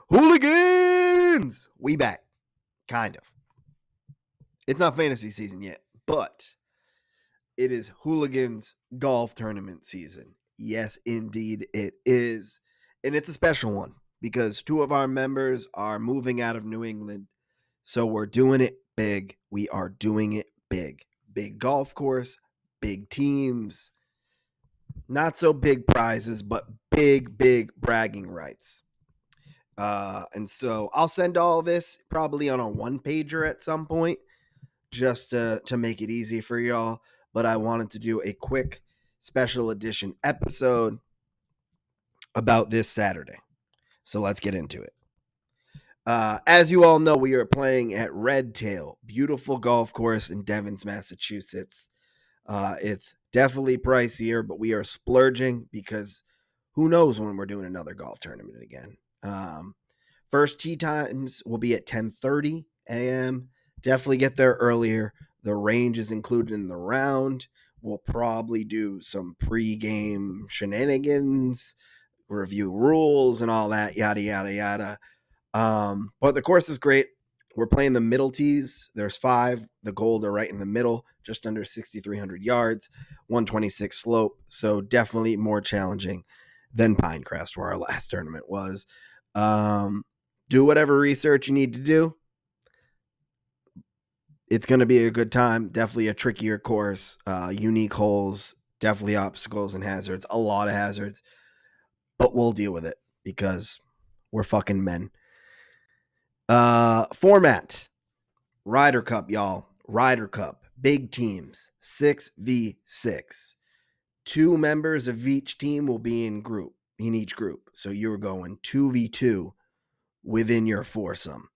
Hooligans! We back. Kind of. It's not fantasy season yet, but it is Hooligans golf tournament season. Yes, indeed, it is. And it's a special one because two of our members are moving out of New England. So we're doing it big. We are doing it big. Big golf course, big teams, not so big prizes, but big bragging rights. And so I'll send all this probably on a one pager at some point just to make it easy for y'all. But I wanted to do a quick special edition episode about this Saturday. So let's get into it. As you all know, we are playing at Red Tail, beautiful golf course in Devens, Massachusetts. It's definitely pricier, but we are splurging because who knows when we're doing another golf tournament again. First tee times will be at 10:30 a.m. Definitely get there earlier. The range is included in the round. We'll probably do some pre-game shenanigans, review rules and all that, yada, yada, yada. But the course is great. We're playing the middle tees. There's 5. The gold are right in the middle, just under 6,300 yards, 126 slope. So definitely more challenging than Pinecrest, where our last tournament was. Do whatever research you need to do. It's going to be a good time. Definitely a trickier course, unique holes, definitely obstacles and hazards, a lot of hazards. But we'll deal with it because we're fucking men. Format. Ryder Cup, y'all. Ryder Cup. Big teams. 6v6. 2 members of each team will be in each group. So you're going 2v2 within your foursome.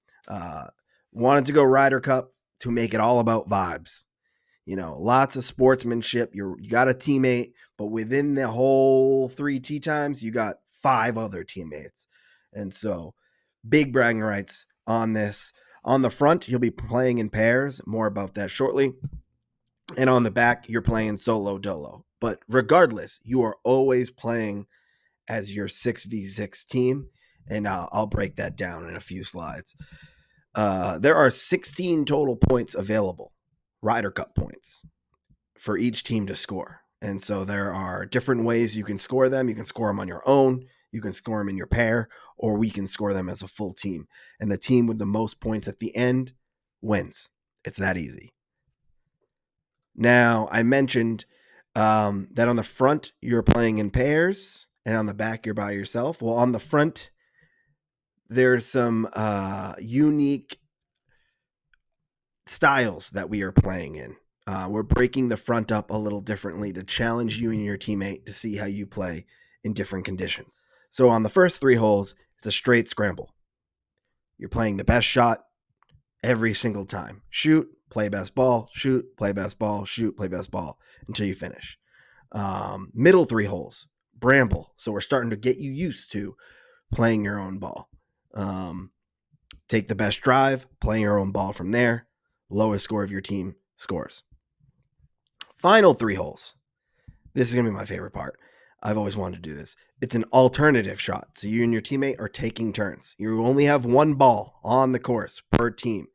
Wanted to go Ryder Cup to make it all about vibes. You know, lots of sportsmanship. You got a teammate, but within the whole 3 tee times, you got 5 other teammates. And so big bragging rights on this. On the front, you'll be playing in pairs. More about that shortly. And on the back, you're playing solo dolo. But regardless, you are always playing as your 6v6 team. And I'll break that down in a few slides. There are 16 total points available, Ryder Cup points, for each team to score. And so there are different ways you can score them. You can score them on your own. You can score them in your pair, or we can score them as a full team. And the team with the most points at the end wins. It's that easy. Now, I mentioned that on the front, you're playing in pairs, and on the back, you're by yourself. Well, on the front, there's some unique styles that we are playing in. We're breaking the front up a little differently to challenge you and your teammate to see how you play in different conditions. So on the first 3 holes, it's a straight scramble. You're playing the best shot every single time. Shoot, play best ball, shoot, play best ball, shoot, play best ball until you finish. Middle 3 holes, bramble. So we're starting to get you used to playing your own ball. Take the best drive, play your own ball from there. Lowest score of your team scores. Final 3 holes. This is going to be my favorite part. I've always wanted to do this. It's an alternative shot. So you and your teammate are taking turns. You only have 1 ball on the course per team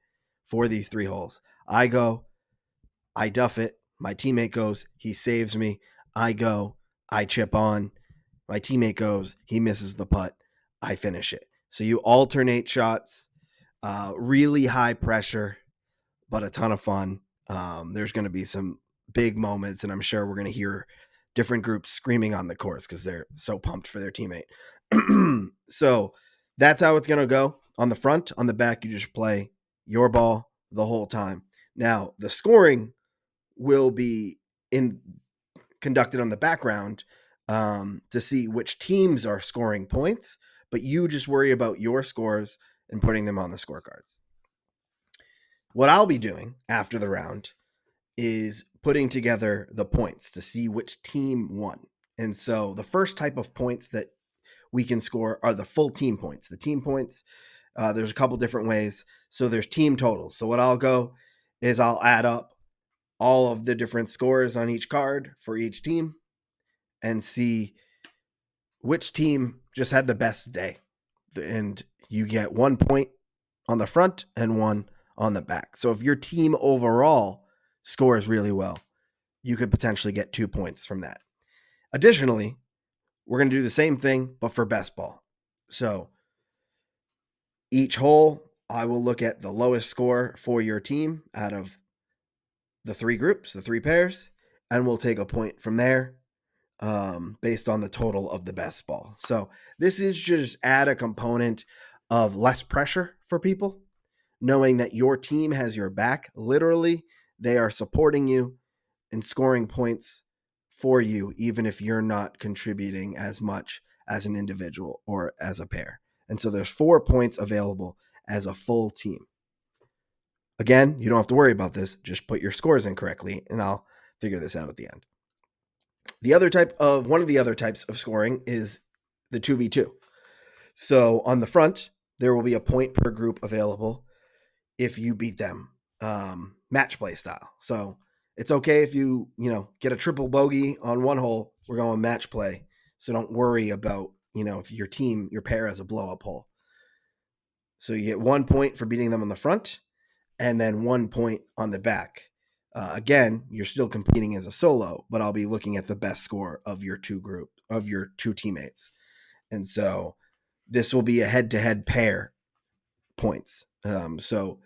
for these 3 holes. I go, I duff it. My teammate goes, he saves me. I go, I chip on. My teammate goes, he misses the putt. I finish it. So you alternate shots, really high pressure, but a ton of fun. There's going to be some big moments, and I'm sure we're going to hear different groups screaming on the course because they're so pumped for their teammate. So that's how it's going to go. On the front, on the back, you just play your ball the whole time. Now, the scoring will be conducted on the background to see which teams are scoring points, but you just worry about your scores and putting them on the scorecards. What I'll be doing after the round is putting together the points to see which team won. And so the first type of points that we can score are the full team points. The team points, there's a couple different ways. So there's team totals. So what I'll go is I'll add up all of the different scores on each card for each team and see which team just had the best day. and you get 1 point on the front and 1 on the back. So if your team overall scores really well, you could potentially get 2 points from that. Additionally, we're going to do the same thing, but for best ball. So each hole, I will look at the lowest score for your team out of the 3 groups, the 3 pairs, and we'll take a point from there based on the total of the best ball. So this is just add a component of less pressure for people, knowing that your team has your back. Literally, they are supporting you and scoring points for you, even if you're not contributing as much as an individual or as a pair. And so there's 4 points available as a full team. Again, you don't have to worry about this. Just put your scores in correctly, and I'll figure this out at the end. One of the other types of scoring is the 2v2. So on the front, there will be a point per group available if you beat them, match play style. So it's okay if you get a triple bogey on one hole. We're going match play. So don't worry about, if your pair has a blow up hole. So you get 1 point for beating them on the front and then 1 point on the back. Again, you're still competing as a solo, but I'll be looking at the best score of your two teammates. And so this will be a head-to-head pair points. So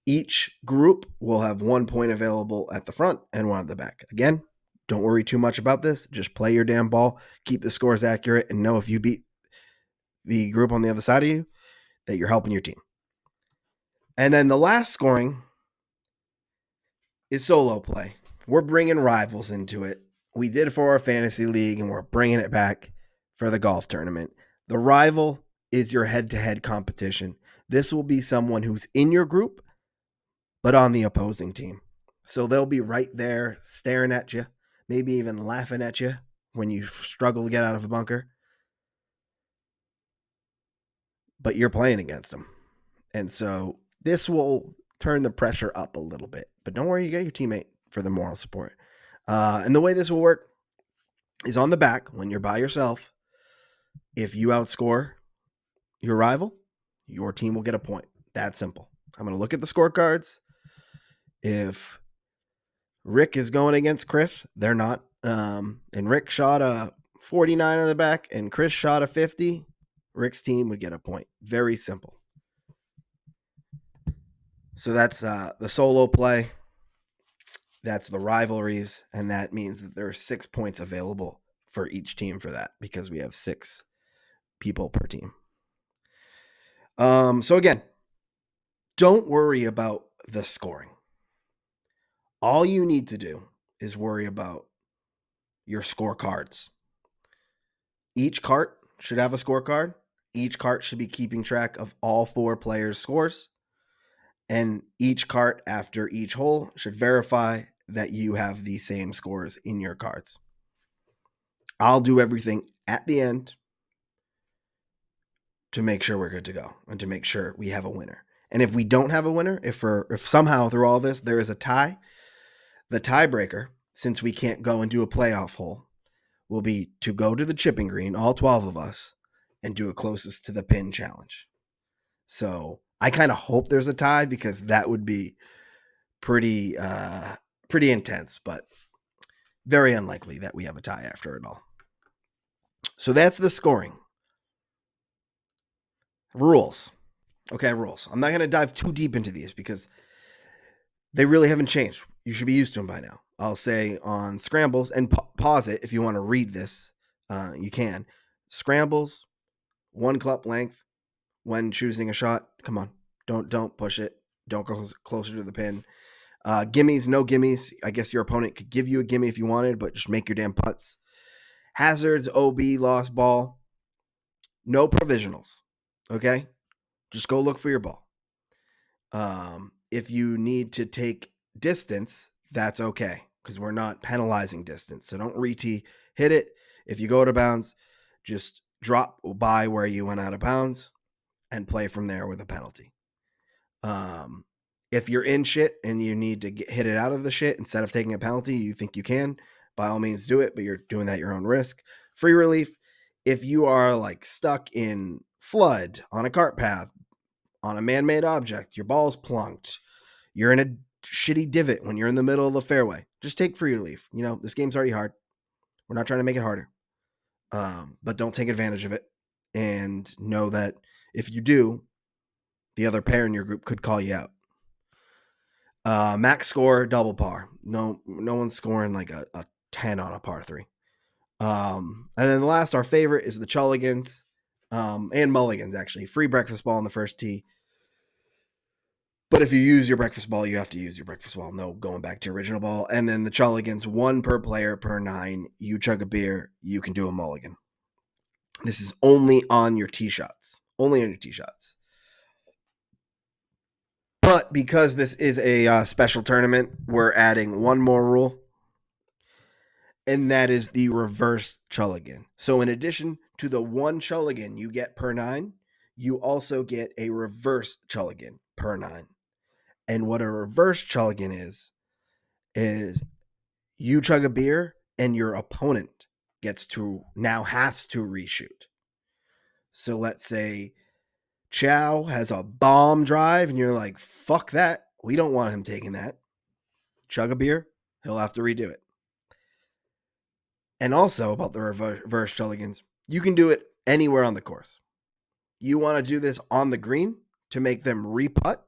each group will have 1 point available at the front and 1 at the back. Again, don't worry too much about this. Just play your damn ball, keep the scores accurate, and know if you beat the group on the other side of you, that you're helping your team. And then the last scoring is solo play. We're bringing rivals into it. We did it for our fantasy league, and we're bringing it back for the golf tournament. The rival is your head-to-head competition. This will be someone who's in your group, but on the opposing team. So they'll be right there staring at you, maybe even laughing at you when you struggle to get out of a bunker. But you're playing against them. And so this will turn the pressure up a little bit. But don't worry, you got your teammate for the moral support. And the way this will work is on the back, when you're by yourself, if you outscore your rival, your team will get a point. That simple. I'm going to look at the scorecards. If Rick is going against Chris, they're not. And Rick shot a 49 on the back and Chris shot a 50, Rick's team would get a point. Very simple. So that's the solo play. That's the rivalries. And that means that there are 6 points available for each team for that, because we have 6 people per team. So again, don't worry about the scoring. All you need to do is worry about your scorecards. Each cart should have a scorecard. Each cart should be keeping track of all 4 players' scores. And each cart after each hole should verify that you have the same scores in your cards. I'll do everything at the end to make sure we're good to go and to make sure we have a winner. And if we don't have a winner, if somehow through all this there is a tie, the tiebreaker, since we can't go and do a playoff hole, will be to go to the chipping green, all 12 of us, and do a closest to the pin challenge. So I kind of hope there's a tie, because that would be pretty intense, but very unlikely that we have a tie after it all. So that's the scoring. Rules. Okay, rules. I'm not going to dive too deep into these because they really haven't changed. You should be used to them by now. I'll say on scrambles, and pause it if you want to read this. You can. Scrambles, 1 club length when choosing a shot. Come on. Don't push it. Don't go closer to the pin. Gimmies, no gimmies. I guess your opponent could give you a gimme if you wanted, but just make your damn putts. Hazards, OB, lost ball. No provisionals. Okay? Just go look for your ball. If you need to take distance, that's okay, because we're not penalizing distance. So don't re-tee, hit it. If you go to bounds, just drop by where you went out of bounds and play from there with a penalty. If you're in shit and you need to hit it out of the shit instead of taking a penalty, you think you can, by all means do it, but you're doing that at your own risk. Free relief, if you are like stuck in flood, on a cart path, on a man-made object, your ball's plunked, you're in a shitty divot when you're in the middle of the fairway. Just take free relief. This game's already hard. We're not trying to make it harder. But don't take advantage of it. And know that if you do, the other pair in your group could call you out. Max score, double par. No one's scoring like a 10 on a par 3. And then the last, our favorite, is the Chulligans and Mulligans, actually. Free breakfast ball on the first tee. But if you use your breakfast ball, you have to use your breakfast ball. No going back to your original ball. And then the Chulligans, 1 per player per 9. You chug a beer, you can do a mulligan. This is only on your tee shots. Only on your tee shots. But because this is a special tournament, we're adding one more rule. And that is the reverse Chulligan. So in addition to the 1 Chulligan you get per 9, you also get a reverse Chulligan per 9. And what a reverse Chulligan is you chug a beer and your opponent has to reshoot. So let's say Chow has a bomb drive and you're like, fuck that. We don't want him taking that. Chug a beer, he'll have to redo it. And also about the reverse Chulligans, you can do it anywhere on the course. You want to do this on the green to make them re-putt?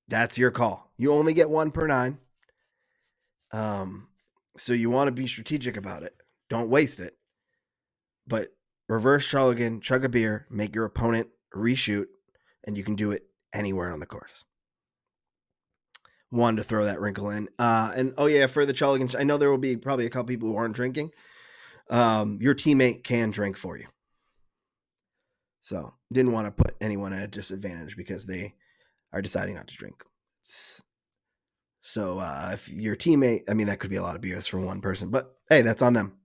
That's your call. You only get 1 per 9. So you want to be strategic about it. Don't waste it. But reverse Chulligan, chug a beer, make your opponent reshoot, and you can do it anywhere on the course. Wanted to throw that wrinkle in. And for the Chulligan, I know there will be probably a couple people who aren't drinking. Your teammate can drink for you. So didn't want to put anyone at a disadvantage because they are deciding not to drink. So if your teammate, that could be a lot of beers for one person, but hey, that's on them.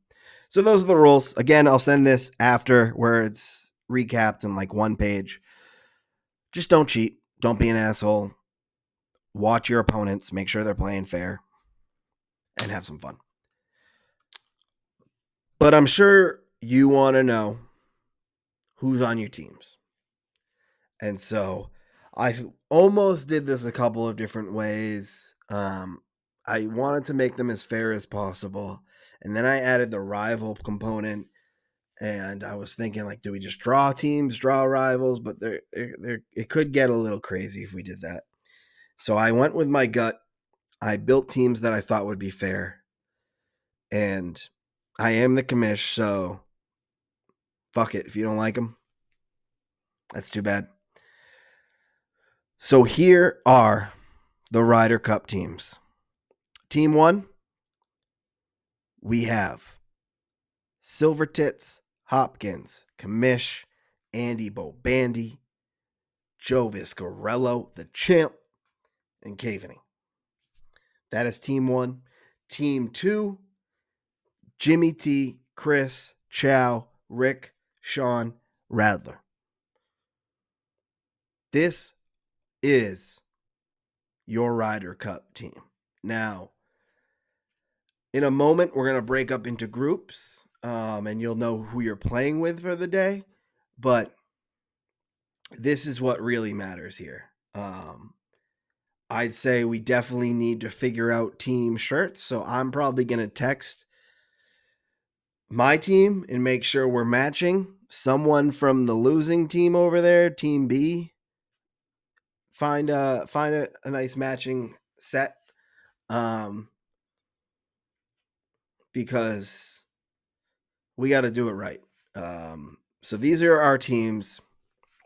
So those are the rules. Again, I'll send this after where it's recapped in like 1 page. Just don't cheat. Don't be an asshole. Watch your opponents. Make sure they're playing fair and have some fun. But I'm sure you want to know who's on your teams. And so I almost did this a couple of different ways. I wanted to make them as fair as possible. And then I added the rival component. And I was thinking, like, do we just draw teams, draw rivals? But it could get a little crazy if we did that. So I went with my gut. I built teams that I thought would be fair. And I am the commish, so fuck it. If you don't like them, that's too bad. So here are the Ryder Cup teams. Team 1, we have Silvertits, Hopkins, Commish, Andy Bobandy, Joe Viscarello, the champ, and Caveney. That is Team 1. Team 2, Jimmy T, Chris, Chow, Rick, Sean, Radler. This is your Ryder Cup team. Now, in a moment, we're going to break up into groups, and you'll know who you're playing with for the day. But this is what really matters here. I'd say we definitely need to figure out team shirts. So I'm probably going to text my team and make sure we're matching. Someone from the losing team over there, Team B, find a nice matching set. Because we got to do it right. So these are our teams.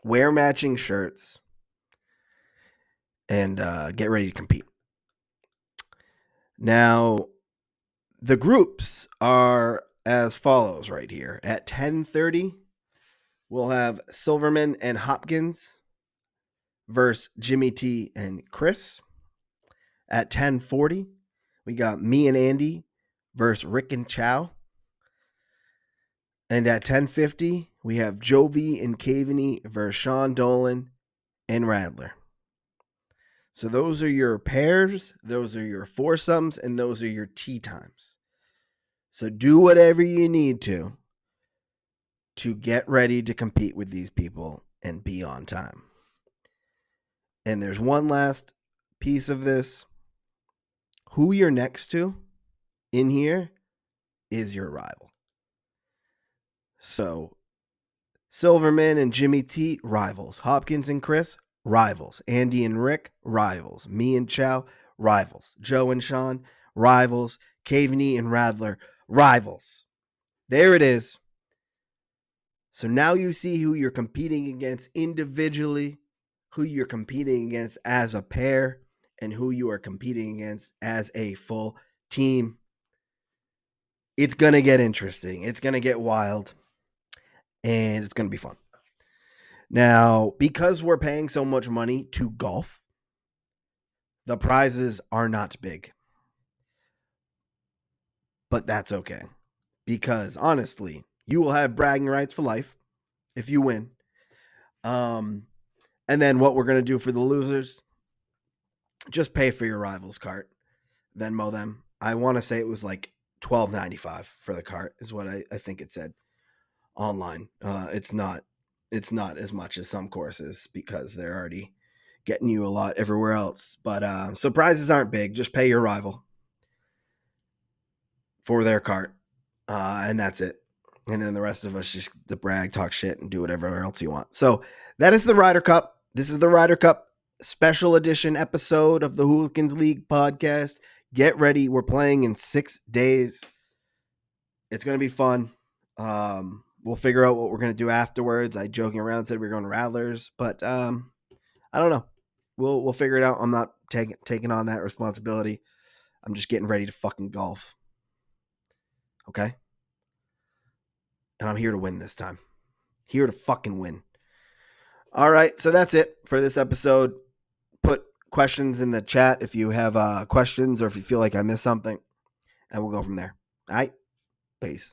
Wear matching shirts and get ready to compete. Now, the groups are as follows right here. At 10:30, we'll have Silverman and Hopkins versus Jimmy T and Chris. At 10:40, we got me and Andy versus Rick and Chow. And at 10:50, we have Jovi and Caveney versus Sean Dolan and Radler. So those are your pairs, those are your foursomes, and those are your tee times. So do whatever you need to to get ready to compete with these people and be on time. And there's one last piece of this. Who you're next to in here is your rival. So Silverman and Jimmy T, rivals. Hopkins and Chris, rivals. Andy and Rick, rivals. Me and Chow, rivals. Joe and Sean, rivals. Caveney and Radler, rivals. There it is. So now you see who you're competing against individually, who you're competing against as a pair, and who you are competing against as a full team. It's going to get interesting. It's going to get wild. And it's going to be fun. Now, because we're paying so much money to golf, the prizes are not big. But that's okay. Because honestly, you will have bragging rights for life if you win. And then what we're going to do for the losers, just pay for your rival's cart. Venmo them. I want to say it was like $12.95 for the cart is what I think it said online. It's not as much as some courses because they're already getting you a lot everywhere else. But so prizes aren't big. Just pay your rival for their cart, and that's it. And then the rest of us just the brag, talk shit, and do whatever else you want. So that is the Ryder Cup. This is the Ryder Cup special edition episode of the Hooligans League podcast. Get ready. We're playing in 6 days. It's going to be fun. We'll figure out what we're going to do afterwards. I joking around said we were going to Rattlers, but I don't know. We'll figure it out. I'm not taking on that responsibility. I'm just getting ready to fucking golf. Okay? And I'm here to win this time. Here to fucking win. All right, so that's it for this episode. Put questions in the chat if you have questions or if you feel like I missed something, and we'll go from there. All right? Peace.